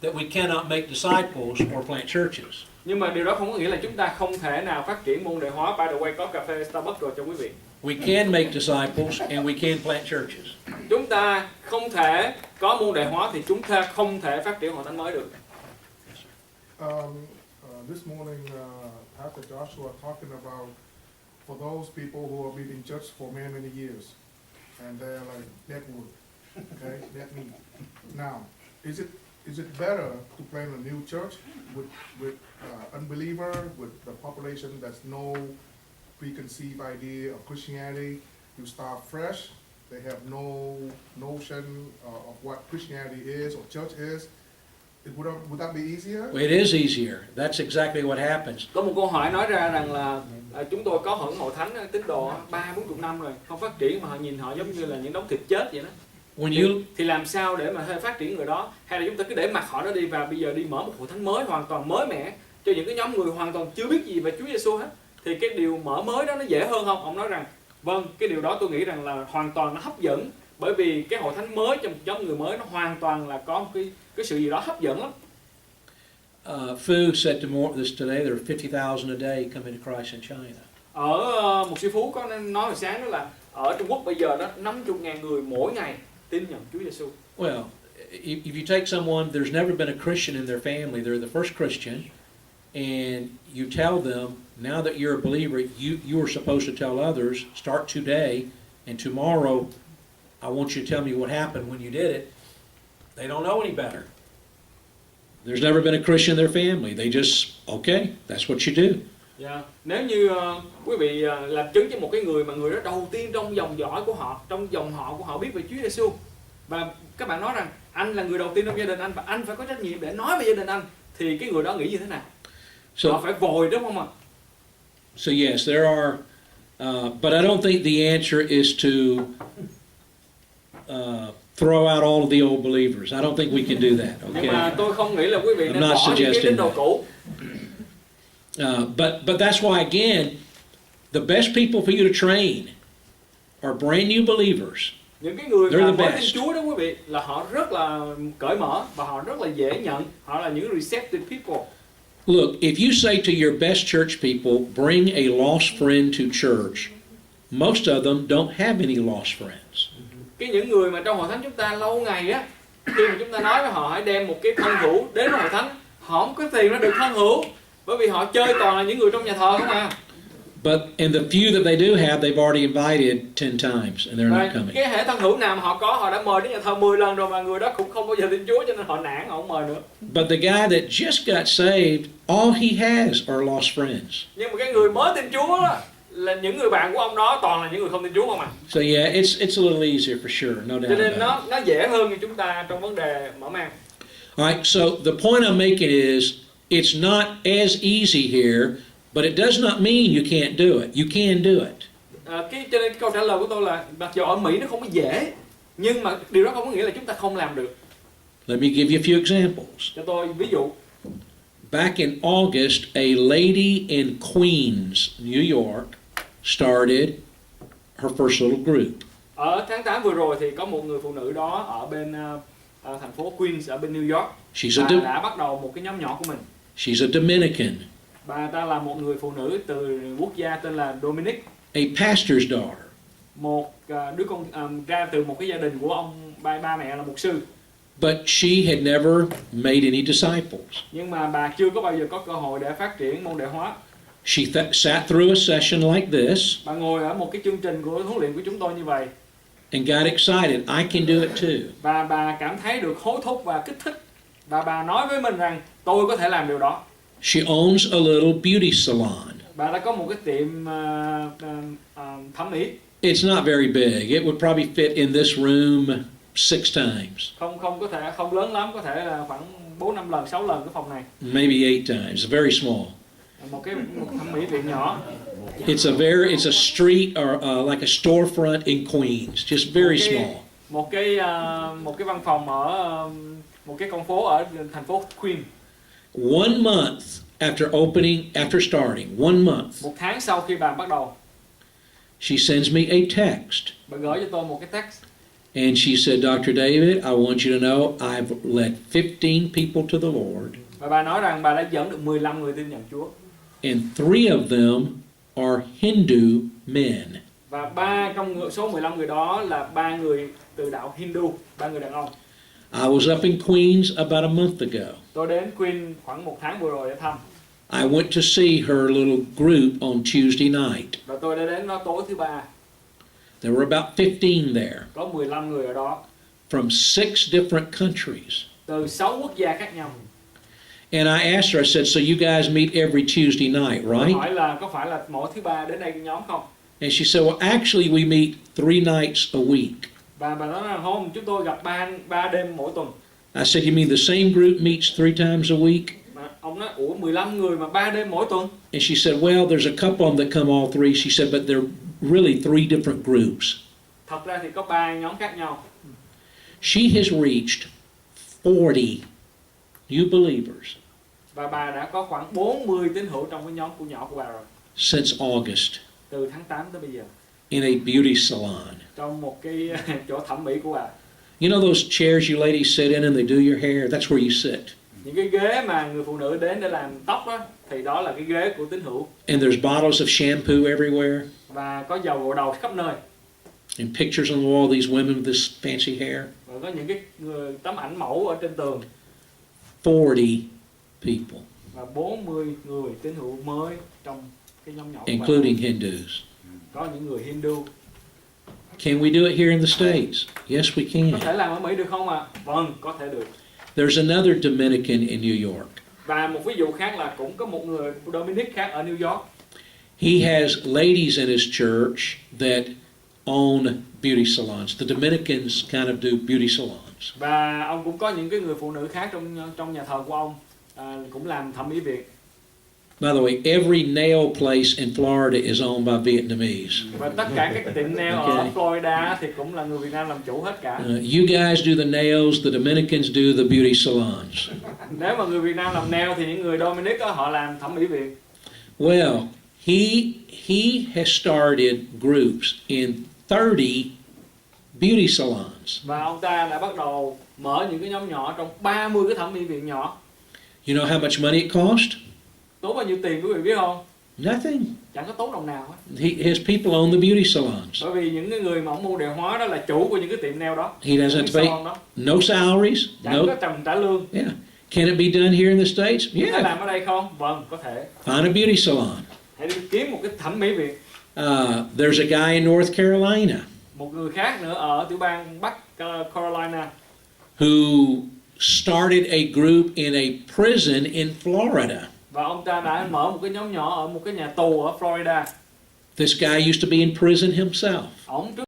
that we cannot make disciples or plant churches. Nhưng mà điều đó không có nghĩa là chúng ta không thể nào phát triển môn đệ hóa. By the way, có cà phê Starbucks rồi cho quý vị. We can make disciples and we can plant churches. Chúng ta không thể có môn đệ hóa thì chúng ta không thể phát triển hội thánh mới được. This morning, Pastor Joshua talking about for those people who have been in church for many years, and they're like dead wood. Okay, that means. Now, is it better to plant a new church with unbeliever, with the population that's no preconceived idea of Christianity? You start fresh. They have no notion of what Christianity is or church is. Would that be easier? It is easier. That's exactly what happens. Có một câu hỏi nói ra rằng là chúng tôi có hưởng hội thánh tín đồ 30-40 năm rồi, không phát triển mà họ nhìn họ giống như là những đống thịt chết vậy đó. Thì làm sao để mà phát triển người đó? Hay là chúng ta cứ để mặc họ đó đi và bây giờ đi mở một hội thánh mới hoàn toàn mới mẻ cho những cái nhóm người hoàn toàn chưa biết gì về Chúa Giêsu hết? Thì cái điều mở mới đó nó dễ hơn không? Ông nói rằng vâng, cái điều đó tôi nghĩ rằng là hoàn toàn nó hấp dẫn, bởi vì cái hội thánh mới trong nhóm người mới nó hoàn toàn là có một cái sự gì đó hấp dẫn lắm. Fu said to this today there are 50,000 a day coming to Christ in China. Ở một sư Phú có nói hồi sáng đó là ở Trung Quốc bây giờ đó 50.000 người mỗi ngày tin nhận Chúa Giêsu. Well, if you take someone, there's never been a Christian in their family, they're the first Christian, and you tell them, now that you're a believer, you are supposed to tell others, start today, and tomorrow, I want you to tell me what happened when you did it. They don't know any better. There's never been a Christian in their family. They just, okay, that's what you do. Yeah. Nếu như quý vị làm chứng cho một cái người mà người đó đầu tiên trong dòng dõi của họ, trong dòng họ của họ biết về Chúa Giêsu, và các bạn nói rằng anh là người đầu tiên trong gia đình anh và anh phải có trách nhiệm để nói về gia đình anh, thì cái người đó nghĩ như thế nào? Họ phải vội đúng không ạ? So yes, there are, but I don't think the answer is to throw out all of the old believers. I don't think we can do that. Okay. Nhưng mà tôi không nghĩ là quý vị nên bỏ những cái tín đồ cũ. But that's why again, the best people for you to train are brand new believers. Những cái người mà mới tin Chúa đó quý vị là họ rất là cởi mở và họ rất là dễ nhận. Họ là những receptive people. Look, if you say to your best church people, bring a lost friend to church, most of them don't have any lost friends. Những người mà trong hội thánh chúng ta lâu ngày á, khi mà chúng ta nói với họ hãy đem một cái thân hữu đến hội thánh, họ không có tìm ra được thân hữu, bởi vì họ chơi toàn là những người trong nhà thờ không à. But in the few that they do have, they've already invited 10 times and they're not coming. Cái hệ thân hữu nào mà họ có, họ đã mời đến nhà thờ 10 lần rồi mà người đó cũng không bao giờ tin Chúa, cho nên họ nản, họ không mời nữa. But the guy that just got saved, all he has are lost friends. Nhưng mà cái người mới tin Chúa đó, là những người bạn của ông đó toàn là những người không tin Chúa không à. So yeah, it's a little easier for sure, no doubt. Cho nên nó dễ hơn cho chúng ta trong vấn đề mở mang. All right, so the point I'm making is it's not as easy here, but it does not mean you can't do it. You can do it. Cho nên câu trả lời của tôi là mặc dù ở Mỹ nó không có dễ, nhưng mà điều đó không có nghĩa là chúng ta không làm được. Let me give you a few examples. Cho tôi ví dụ. Back in August, a lady in Queens, New York, started her first little group. Ở tháng 8 vừa rồi thì có một người phụ nữ đó ở bên thành phố Queens ở bên New York. Bà đã bắt đầu một cái nhóm nhỏ của mình. She's a Dominican. Bà ta là một người phụ nữ từ quốc gia tên là Dominic. A pastor's daughter. Một đứa con ra từ một cái gia đình của ông ba mẹ là mục sư. But she had never made any disciples. Nhưng mà bà chưa có bao giờ có cơ hội để phát triển môn đệ hóa. She sat through a session like this. Bà ngồi ở một cái chương trình của huấn luyện của chúng tôi như vậy. And got excited. I can do it too. Và bà cảm thấy được hối thúc và kích thích. Và bà nói với mình rằng tôi có thể làm điều đó. She owns a little beauty salon. Bà đã có một cái tiệm thẩm mỹ. It's not very big. It would probably fit in this room 6 times. Không lớn lắm, có thể là khoảng 4-5 lần, 6 lần cái phòng này. Maybe 8 times. Very small. Một thẩm mỹ viện nhỏ. It's a street or like a storefront in Queens, just very small. Một cái văn phòng ở một cái con phố ở thành phố Queens. 1 month after starting, 1 month. Một tháng sau khi bà bắt đầu. She sends me a text. Bà gửi cho tôi một cái text. And she said, Dr. David, I want you to know I've led 15 people to the Lord. Và bà nói rằng bà đã dẫn được 15 người tin nhận Chúa. And 3 of them are Hindu men. Và 3 trong số 15 người đó là 3 người từ đạo Hindu, 3 người đàn ông. I was up in Queens about a month ago. Tôi đến Queens khoảng 1 tháng vừa rồi để thăm. I went to see her little group on Tuesday night. Và tôi đã đến đó tối thứ Ba. There were about 15 there. Có 15 người ở đó. from 6 different countries. từ 6 quốc gia khác nhau. And I asked her, I said, so you guys meet every Tuesday night, Tôi right? hỏi là có phải là mỗi thứ ba đến đây cái nhóm không? And she said, well, actually, we meet 3 nights a week. Và bà nói là hôm chúng tôi gặp 3 đêm mỗi tuần. I said, you mean the same group meets 3 times a week? Mà ông nói, ủa 15 người mà 3 đêm mỗi tuần? And she said, well, there's a couple of them that come all 3. She said, but they're really 3 different groups. Thật ra thì có 3 nhóm khác nhau. She has reached 40 new believers Và bà đã có khoảng 40 tín hữu trong cái nhóm nhỏ của bà rồi. since August Từ tháng 8 tới bây giờ. in a beauty salon. Trong một cái chỗ thẩm mỹ của bà. You know those chairs you ladies sit in and they do your hair? That's where you sit. Những cái ghế mà người phụ nữ đến để làm tóc đó, thì đó là cái ghế của tín hữu. And there's bottles of shampoo everywhere. Và có dầu gội đầu khắp nơi. And pictures on the wall of these women with this fancy hair. Và có những cái tấm ảnh mẫu ở trên tường. 40 people, Và 40 người tín hữu mới trong cái nhóm nhỏ của bà. including Hindus. Có những người Hindu. Can we do it here in the States? Yes, we Có can. thể làm ở Mỹ được không ạ? Vâng, có thể được. There's another Dominican in New York. Và một ví dụ khác là cũng có một người Dominic khác ở New York. He has ladies in his church that own beauty salons. The Dominicans kind of do beauty salons. Và ông cũng có những cái người phụ nữ khác trong nhà thờ của ông cũng làm thẩm mỹ viện. By the way, every nail place in Florida is owned by Vietnamese. Và tất cả các tiệm nail ở Okay. Florida thì cũng là người Việt Nam làm chủ hết cả. You guys do the nails, the Dominicans do the beauty salons. Nếu mà người Việt Nam làm nail thì những người Dominic đó, họ làm thẩm mỹ viện. Well, he has started groups in 30 beauty salons. Và ông ta đã bắt đầu mở những cái nhóm nhỏ trong 30 cái thẩm mỹ viện nhỏ. You know how much money it cost? Tốn bao nhiêu tiền quý vị biết không? Nothing. Chẳng có tốn đồng nào hết. His people own the beauty salons. Bởi vì những cái người mà ông mua đều hóa đó là chủ của những cái tiệm nail đó. He doesn't Cái pay salon đó. no salaries. Chẳng No. có trả lương. Yeah. Can it be done here in the States? Có thể Yeah. làm ở đây không? Vâng, có thể. Find a beauty salon. Hãy đi kiếm một cái thẩm mỹ viện. There's a guy in North Carolina Một người khác nữa ở tiểu bang Bắc Carolina who started a group in a prison in Florida. và ông ta đã mở một cái nhóm nhỏ ở một cái nhà tù ở Florida. This guy used to be in prison himself. Ông trước